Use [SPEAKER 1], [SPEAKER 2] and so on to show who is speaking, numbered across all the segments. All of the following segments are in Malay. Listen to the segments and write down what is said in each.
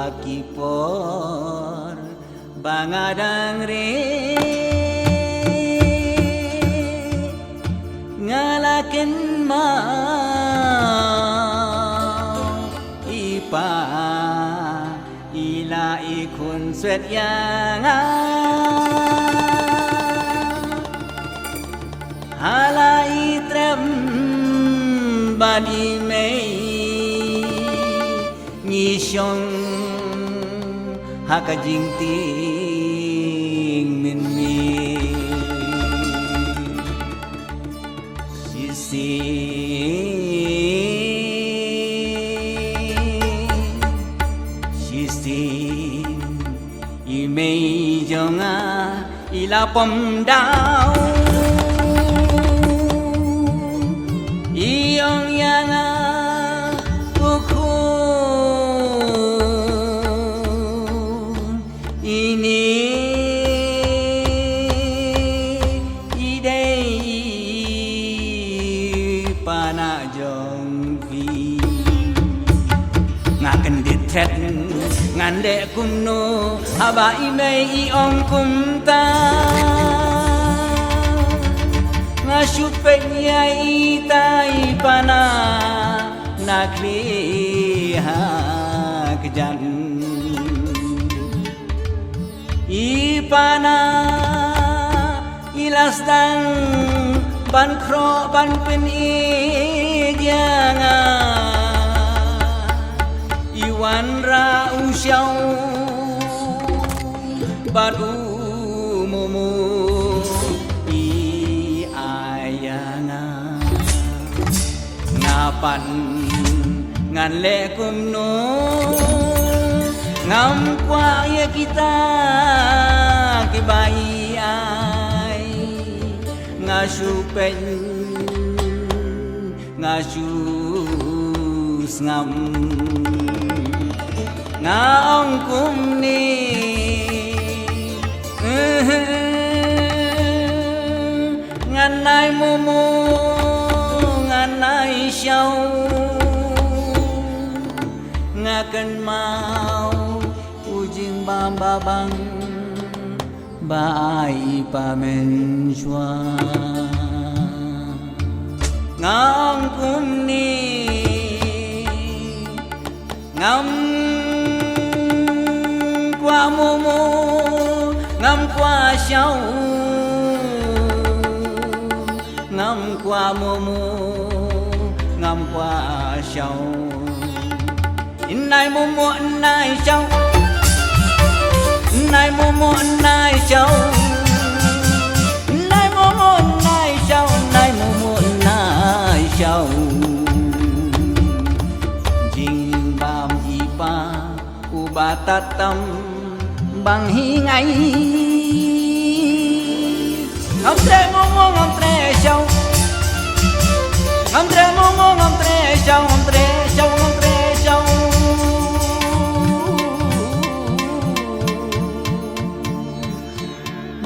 [SPEAKER 1] akipor bangadang re ngalaken mau ipa ila ikun swet yang halai trem bani mei ngi shong haka jing ting min mi she i mei jong a ila pom dao iyong yang ini idei pana jong vi ngaken ditret ngande kumno aba imei ong kumta ngasupen yai tai pana nakli ha kejan ipana ilas dan ban kro ban pen janga iwan ra usyau badu mumu i ayana ngapan ngan le kumno ngam kwa ya kita kibai ai ngasupen ngasus ngam ngaong kum ni nganai mumu nganai syau ngaken mau ujing bambabang bai pamen shwa ngam kum ni ngam qua mumu ngam qua syau ngam qua mumu ngam qua syau nai mumu nai syau nai mumu nai syau nai mumu nai syau nai mumu nai syau jing bam ipa ubatatam bang hingai ngam tre mumu ngam tre syau ngam tre mumu ngam tre syau ngam tre syau ngam tre syau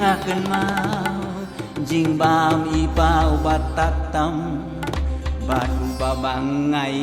[SPEAKER 1] ngaken mau jing bam ipa ubat tatam badu babangai